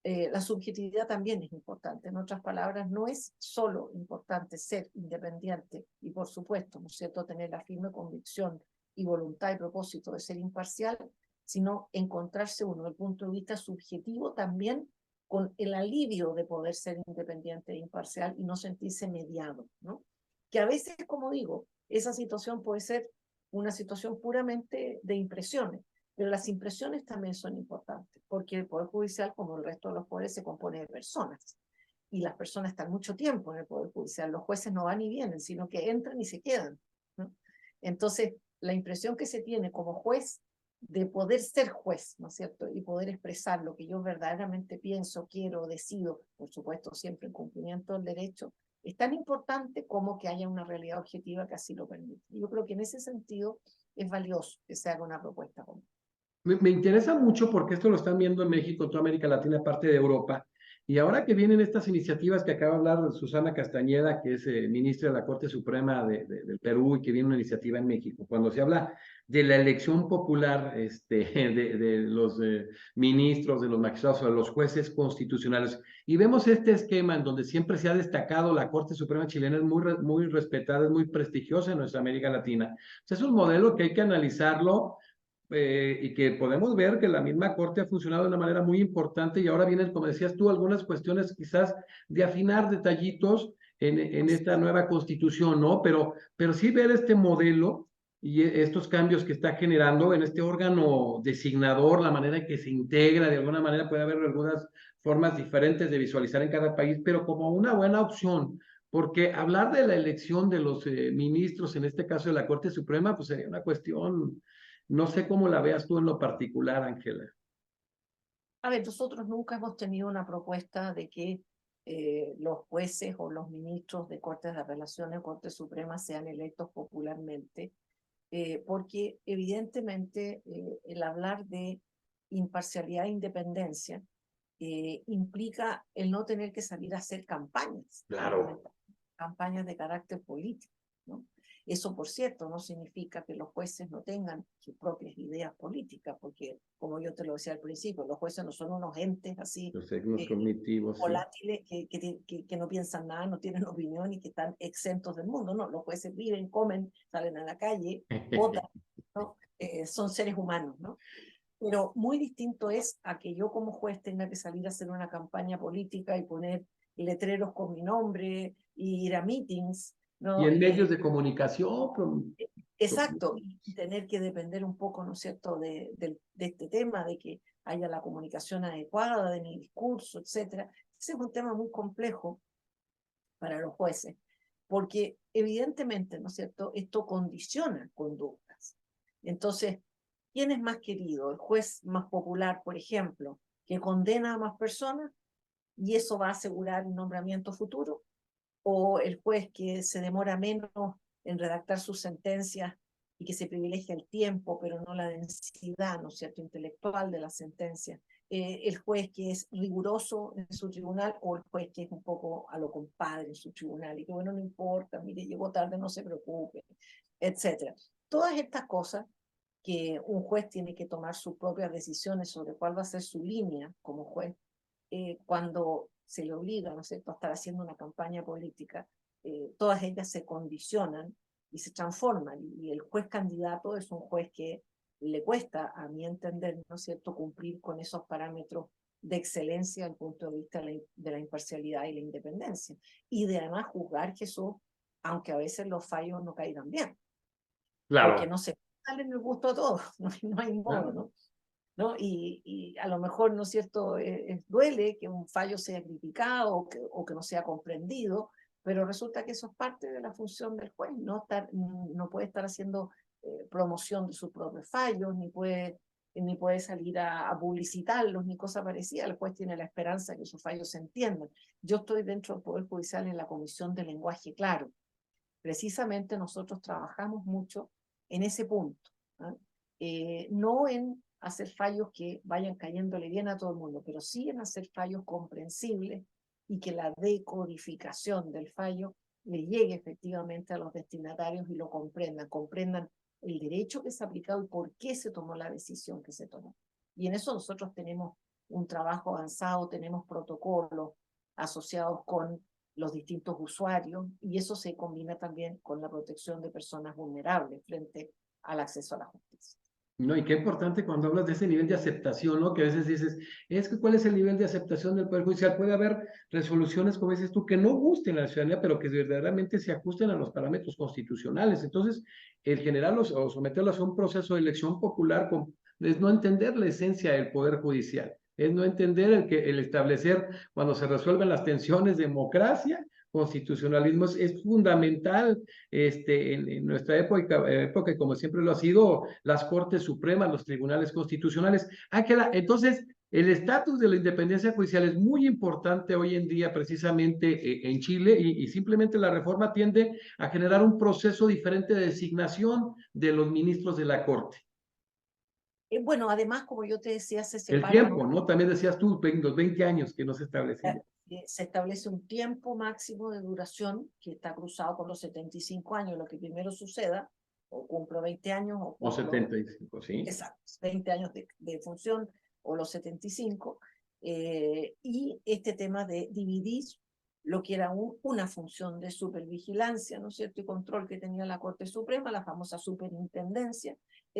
la subjetividad también es importante. En otras palabras, no es solo importante ser independiente y, por supuesto, ¿no es cierto?, tener la firme convicción y voluntad y propósito de ser imparcial, sino encontrarse uno desde el punto de vista subjetivo también con el alivio de poder ser independiente e imparcial y no sentirse mediado, ¿no? Que a veces, como digo, esa situación puede ser una situación puramente de impresiones, pero las impresiones también son importantes, porque el Poder Judicial, como el resto de los poderes, se compone de personas, y las personas están mucho tiempo en el Poder Judicial. Los jueces no van y vienen, sino que entran y se quedan, ¿no? Entonces, la impresión que se tiene como juez de poder ser juez, ¿no es cierto?, y poder expresar lo que yo verdaderamente pienso, quiero, decido, por supuesto siempre en cumplimiento del derecho, es tan importante como que haya una realidad objetiva que así lo permite. Yo creo que en ese sentido es valioso que se haga una propuesta común. Me interesa mucho porque esto lo están viendo en México, en toda América Latina, parte de Europa, Y ahora que vienen estas iniciativas que acaba de hablar Susana Castañeda, que es ministra de la Corte Suprema del Perú, y que viene una iniciativa en México, cuando se habla de la elección popular de los ministros, de los magistrados o de los jueces constitucionales, y vemos este esquema en donde siempre se ha destacado la Corte Suprema chilena, es muy respetada, es muy prestigiosa en nuestra América Latina. O sea, es un modelo que hay que analizarlo y que podemos ver que la misma Corte ha funcionado de una manera muy importante y ahora vienen, como decías tú, algunas cuestiones quizás de afinar detallitos en esta nueva constitución, ¿no? Pero sí ver este modelo y estos cambios que está generando en este órgano designador, la manera en que se integra, de alguna manera puede haber algunas formas diferentes de visualizar en cada país, pero como una buena opción. Porque hablar de la elección de los ministros, en este caso de la Corte Suprema, pues sería una cuestión, no sé cómo la veas tú en lo particular, Ángela. A ver, nosotros nunca hemos tenido una propuesta de que los jueces o los ministros de Cortes de Apelaciones o Corte Suprema sean electos popularmente, porque evidentemente el hablar de imparcialidad e independencia implica el no tener que salir a hacer campañas, Claro. campañas de carácter político, ¿no? Eso, por cierto, no significa que los jueces no tengan sus propias ideas políticas, porque, como yo te lo decía al principio, los jueces no son unos entes así Los signos cognitivos, sí. volátiles que no piensan nada, no tienen opinión y que están exentos del mundo. No, los jueces viven, comen, salen a la calle, votan, ¿no? Son seres humanos, ¿no? Pero muy distinto es a que yo como juez tenga que salir a hacer una campaña política y poner letreros con mi nombre y ir a meetings, Y ¿no? en medios de comunicación, Exacto, y tener que depender un poco, ¿no es cierto?, de este tema, de que haya la comunicación adecuada de mi discurso, etcétera. Ese es un tema muy complejo para los jueces, porque evidentemente, ¿no es cierto?, esto condiciona conductas. Entonces, ¿quién es más querido? ¿El juez más popular, por ejemplo, que condena a más personas y eso va a asegurar un nombramiento futuro? ¿O el juez que se demora menos en redactar sus sentencias y que se privilegia el tiempo, pero no la densidad, ¿no es cierto?, intelectual de la sentencia? El juez que es riguroso en su tribunal o el juez que es un poco a lo compadre en su tribunal y que, bueno, no importa, mire, llegó tarde, no se preocupe, etcétera. Todas estas cosas que un juez tiene que tomar sus propias decisiones sobre cuál va a ser su línea como juez, cuando se le obliga, ¿no es cierto?, a estar haciendo una campaña política, todas ellas se condicionan y se transforman. Y el juez candidato es un juez que le cuesta, a mi entender, ¿no es cierto?, cumplir con esos parámetros de excelencia desde el punto de vista de la imparcialidad y la independencia. Y de además juzgar que eso, aunque a veces los fallos no caigan bien, porque claro. no se sale en el gusto a todos, no hay modo, Claro. ¿no? ¿No? Y a lo mejor, ¿no es cierto?, duele que un fallo sea criticado o que no sea comprendido, pero resulta que eso es parte de la función del juez, no puede estar haciendo promoción de sus propios fallos, ni puede salir a publicitarlos, ni cosa parecida. El juez tiene la esperanza de que sus fallos se entiendan. Yo estoy dentro del Poder Judicial en la Comisión de Lenguaje Claro. Precisamente nosotros trabajamos mucho en ese punto, ¿no? No en hacer fallos que vayan cayéndole bien a todo el mundo, pero sí en hacer fallos comprensibles y que la decodificación del fallo le llegue efectivamente a los destinatarios y lo comprendan el derecho que se ha aplicado y por qué se tomó la decisión que se tomó. Y en eso nosotros tenemos un trabajo avanzado, tenemos protocolos asociados con los distintos usuarios y eso se combina también con la protección de personas vulnerables frente al acceso a la justicia. No, y qué importante cuando hablas de ese nivel de aceptación, ¿no? Que a veces dices, es que ¿cuál es el nivel de aceptación del Poder Judicial? Puede haber resoluciones, como dices tú, que no gusten a la ciudadanía, pero que verdaderamente se ajusten a los parámetros constitucionales. Entonces, el generarlos o someterlos a un proceso de elección popular es no entender la esencia del Poder Judicial, es no entender el establecer cuando se resuelven las tensiones, democracia, constitucionalismo es fundamental en nuestra época, y como siempre lo ha sido, las Cortes Supremas, los tribunales constitucionales. Entonces, el estatus de la independencia judicial es muy importante hoy en día, precisamente en Chile, y simplemente la reforma tiende a generar un proceso diferente de designación de los ministros de la Corte. Bueno, además, como yo te decía, se El separan. tiempo, ¿no? También decías tú, los 20 años que no se establecía. Se establece un tiempo máximo de duración que está cruzado con los 75 años, lo que primero suceda, o cumplo 20 años, o O cumplo 75, sí. exacto, 20 años de función, o los 75, y este tema de dividir lo que era una función de supervigilancia, ¿no es cierto?, y control que tenía la Corte Suprema, la famosa superintendencia,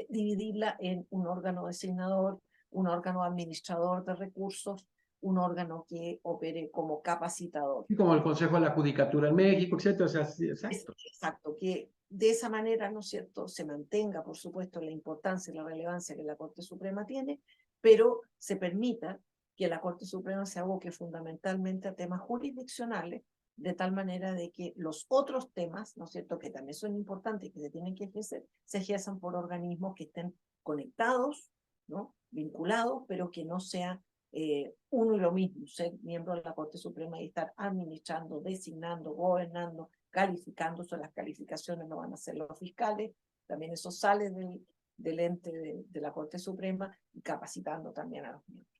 dividirla en un órgano designador, un órgano administrador de recursos, un órgano que opere como capacitador. Y como el Consejo de la Judicatura en México, etcétera. O sea, sí, exacto. Exacto, que de esa manera, ¿no es cierto?, se mantenga, por supuesto, la importancia y la relevancia que la Corte Suprema tiene, pero se permita que la Corte Suprema se aboque fundamentalmente a temas jurisdiccionales, de tal manera de que los otros temas, ¿no es cierto?, que también son importantes y que se tienen que ejercer, se ejerzan por organismos que estén conectados, ¿no?, vinculados, pero que no sea uno y lo mismo, ser miembro de la Corte Suprema y estar administrando, designando, gobernando, calificando. Las calificaciones no van a ser los fiscales, también eso sale del ente de la Corte Suprema, y capacitando también a los miembros.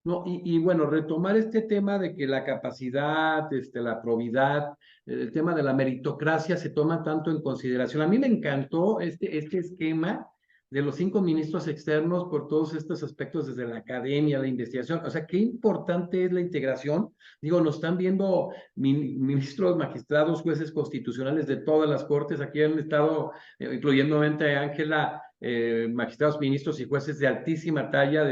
No, y bueno, retomar este tema de que la capacidad, la probidad, el tema de la meritocracia se toma tanto en consideración. A mí me encantó este esquema de los 5 ministros externos por todos estos aspectos desde la academia, la investigación. O sea, qué importante es la integración. Digo, nos están viendo ministros, magistrados, jueces constitucionales de todas las cortes. Aquí han estado, incluyendo obviamente a Ángela, magistrados, ministros y jueces de altísima talla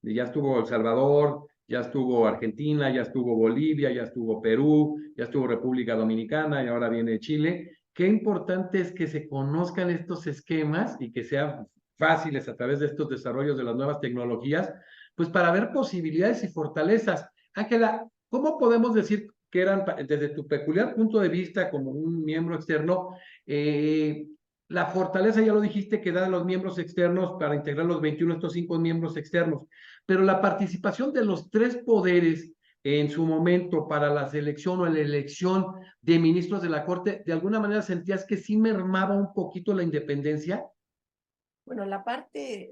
ya estuvo El Salvador, ya estuvo Argentina, ya estuvo Bolivia, ya estuvo Perú, ya estuvo República Dominicana y ahora viene Chile. Qué importante es que se conozcan estos esquemas y que sean fáciles a través de estos desarrollos de las nuevas tecnologías, pues para ver posibilidades y fortalezas. Ángela, ¿cómo podemos decir que eran, desde tu peculiar punto de vista como un miembro externo, la fortaleza, ya lo dijiste, que dan los miembros externos para integrar los 21, estos 5 miembros externos, pero la participación de los 3 poderes en su momento para la selección o la elección de ministros de la Corte, ¿de alguna manera sentías que sí mermaba un poquito la independencia? Bueno, la parte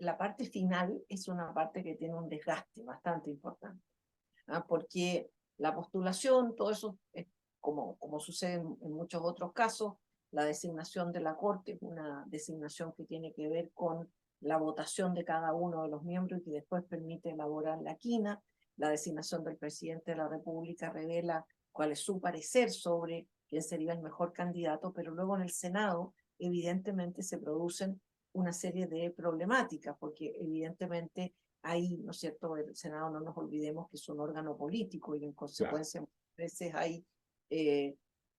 final es una parte que tiene un desgaste bastante importante, porque la postulación, todo eso, como sucede en muchos otros casos, la designación de la Corte es una designación que tiene que ver con la votación de cada uno de los miembros y que después permite elaborar la quina. La designación del presidente de la República revela cuál es su parecer sobre quién sería el mejor candidato, pero luego en el Senado evidentemente se producen una serie de problemáticas, porque evidentemente ahí, ¿no es cierto?, el Senado, no nos olvidemos que es un órgano político y en consecuencia claro, a veces hay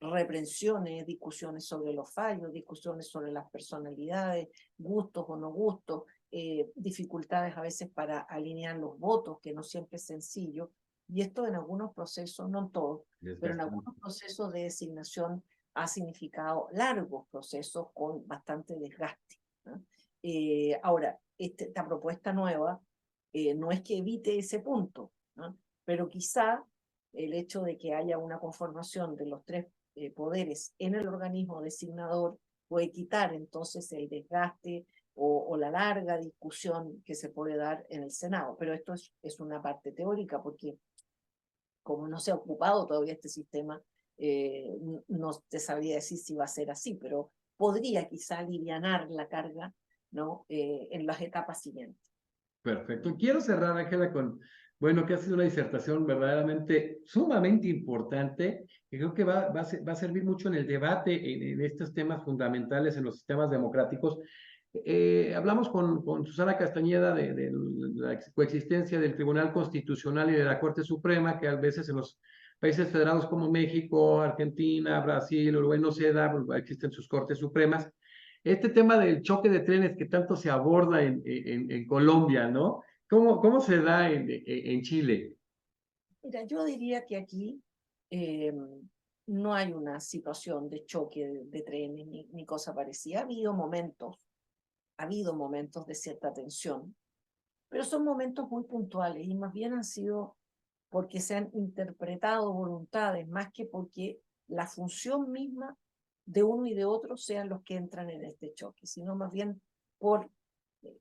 reprensiones, discusiones sobre los fallos, discusiones sobre las personalidades, gustos o no gustos, dificultades a veces para alinear los votos, que no siempre es sencillo, y esto en algunos procesos, no en todos, pero en algunos procesos de designación ha significado largos procesos con bastante desgaste, ¿no? Ahora, esta propuesta nueva no es que evite ese punto, ¿no?, pero quizá el hecho de que haya una conformación de los 3 poderes en el organismo designador puede quitar entonces el desgaste o la larga discusión que se puede dar en el Senado. Pero esto es una parte teórica, porque como no se ha ocupado todavía este sistema, no te sabría decir si va a ser así, pero podría quizá alivianar la carga, ¿no?, en las etapas siguientes. Perfecto. Quiero cerrar, Ángela, con, bueno, que ha sido una disertación verdaderamente sumamente importante, que creo que va a servir mucho en el debate en estos temas fundamentales en los sistemas democráticos. Hablamos con Susana Castañeda de la coexistencia del Tribunal Constitucional y de la Corte Suprema, que a veces en los países federados como México, Argentina, Brasil, Uruguay no se da, existen sus Cortes Supremas. Este tema del choque de trenes que tanto se aborda en Colombia, ¿no? ¿Cómo se da en Chile? Mira, yo diría que aquí no hay una situación de choque de trenes ni cosa parecida. Ha habido momentos de cierta tensión, pero son momentos muy puntuales y más bien han sido porque se han interpretado voluntades, más que porque la función misma de uno y de otro sean los que entran en este choque, sino más bien por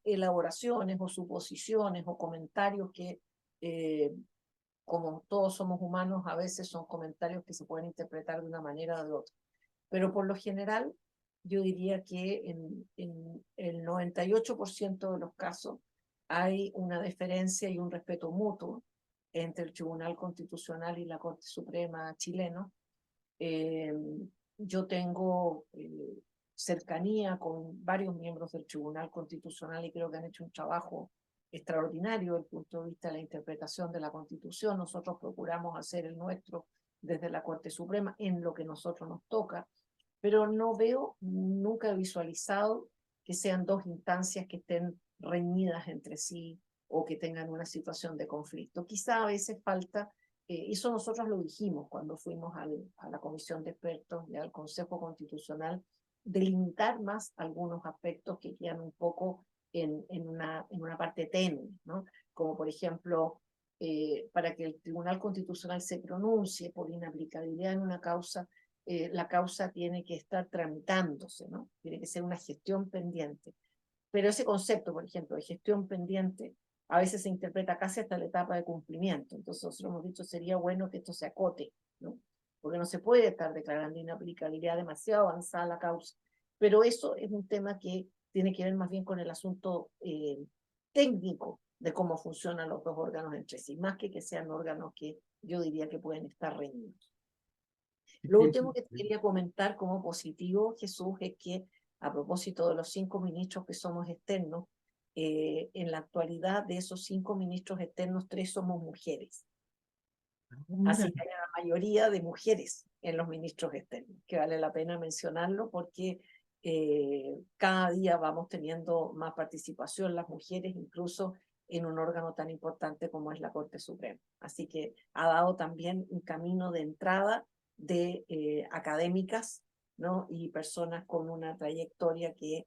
elaboraciones o suposiciones o comentarios que, como todos somos humanos, a veces son comentarios que se pueden interpretar de una manera o de otra. Pero por lo general, yo diría que en el 98% de los casos hay una deferencia y un respeto mutuo entre el Tribunal Constitucional y la Corte Suprema chilena. Yo tengo cercanía con varios miembros del Tribunal Constitucional y creo que han hecho un trabajo extraordinario desde el punto de vista de la interpretación de la Constitución. Nosotros procuramos hacer el nuestro desde la Corte Suprema en lo que nosotros nos toca, pero no veo, nunca he visualizado que sean dos instancias que estén reñidas entre sí o que tengan una situación de conflicto. Quizá a veces falta, eso nosotros lo dijimos cuando fuimos a la Comisión de Expertos y al Consejo Constitucional, delimitar más algunos aspectos que quedan un poco en una parte tenue, ¿no? Como por ejemplo, para que el Tribunal Constitucional se pronuncie por inaplicabilidad en una causa, la causa tiene que estar tramitándose, ¿no? Tiene que ser una gestión pendiente. Pero ese concepto, por ejemplo, de gestión pendiente, a veces se interpreta casi hasta la etapa de cumplimiento. Entonces, nosotros hemos dicho, sería bueno que esto se acote, ¿no? Porque no se puede estar declarando inaplicabilidad demasiado avanzada la causa. Pero eso es un tema que tiene que ver más bien con el asunto técnico de cómo funcionan los dos órganos entre sí, más que sean órganos que yo diría que pueden estar reñidos. Lo último que te quería comentar como positivo, Jesús, es que a propósito de los 5 ministros que somos externos, en la actualidad de esos 5 ministros externos, 3 somos mujeres. Así que hay una mayoría de mujeres en los ministros externos, que vale la pena mencionarlo porque cada día vamos teniendo más participación las mujeres, incluso en un órgano tan importante como es la Corte Suprema. Así que ha dado también un camino de entrada de académicas, ¿no? Y personas con una trayectoria que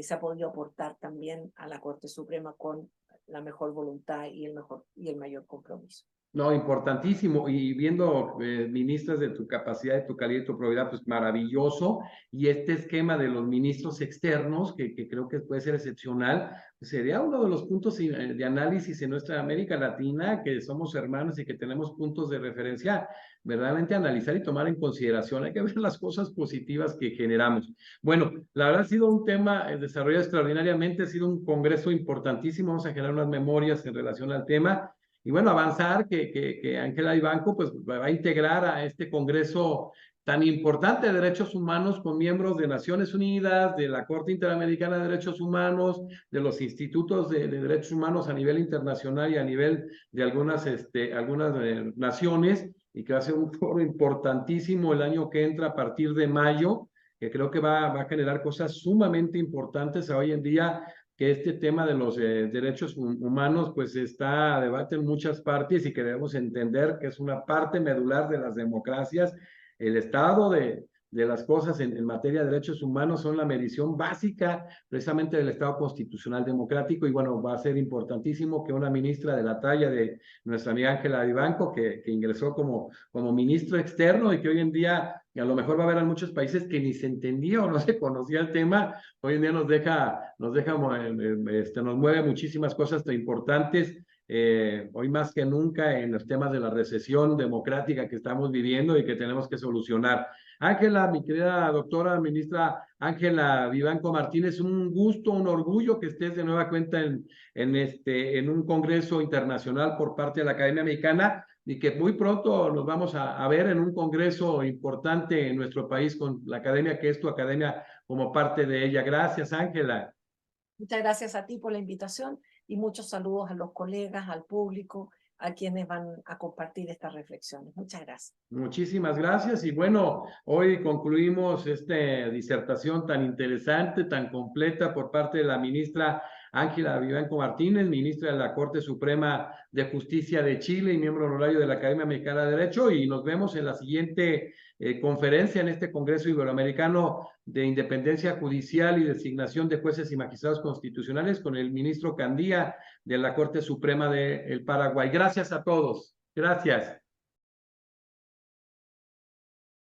se ha podido aportar también a la Corte Suprema con la mejor voluntad y el mayor compromiso. No, importantísimo. Y viendo ministras de tu capacidad, de tu calidad y tu probidad, pues maravilloso. Y este esquema de los ministros externos, que creo que puede ser excepcional, pues sería uno de los puntos de análisis en nuestra América Latina, que somos hermanos y que tenemos puntos de referencia, verdaderamente analizar y tomar en consideración. Hay que ver las cosas positivas que generamos. Bueno, la verdad ha sido un tema desarrollado extraordinariamente, ha sido un congreso importantísimo. Vamos a generar unas memorias en relación al tema. Y bueno, avanzar que Ángela Vivanco pues va a integrar a este Congreso tan importante de derechos humanos con miembros de Naciones Unidas, de la Corte Interamericana de Derechos Humanos, de los institutos de derechos humanos a nivel internacional y a nivel de algunas naciones, y que va a ser un foro importantísimo el año que entra a partir de mayo, que creo que va a generar cosas sumamente importantes hoy en día, que este tema de los derechos humanos pues está a debate en muchas partes y que debemos entender que es una parte medular de las democracias. El estado de las cosas en materia de derechos humanos son la medición básica precisamente del Estado constitucional democrático, y bueno, va a ser importantísimo que una ministra de la talla de nuestra amiga Ángela Vivanco, que ingresó como ministro externo y que hoy en día a lo mejor va a haber en muchos países que ni se entendía o no se conocía el tema, hoy en día nos mueve muchísimas cosas importantes, hoy más que nunca en los temas de la recesión democrática que estamos viviendo y que tenemos que solucionar. Ángela, mi querida doctora, ministra Ángela Vivanco Martínez, un gusto, un orgullo que estés de nueva cuenta en un congreso internacional por parte de la Academia Mexicana, y que muy pronto nos vamos a ver en un congreso importante en nuestro país con la academia, que es tu academia, como parte de ella. Gracias, Ángela. Muchas gracias a ti por la invitación y muchos saludos a los colegas, al público, a quienes van a compartir estas reflexiones. Muchas gracias. Muchísimas gracias. Y bueno, hoy concluimos esta disertación tan interesante, tan completa por parte de la ministra Ángela Vivanco Martínez, ministra de la Corte Suprema de Justicia de Chile y miembro honorario de la Academia Mexicana de Derecho. Y nos vemos en la siguiente conferencia en este Congreso Iberoamericano de Independencia Judicial y Designación de Jueces y Magistrados Constitucionales con el ministro Candía de la Corte Suprema del Paraguay. Gracias a todos. Gracias.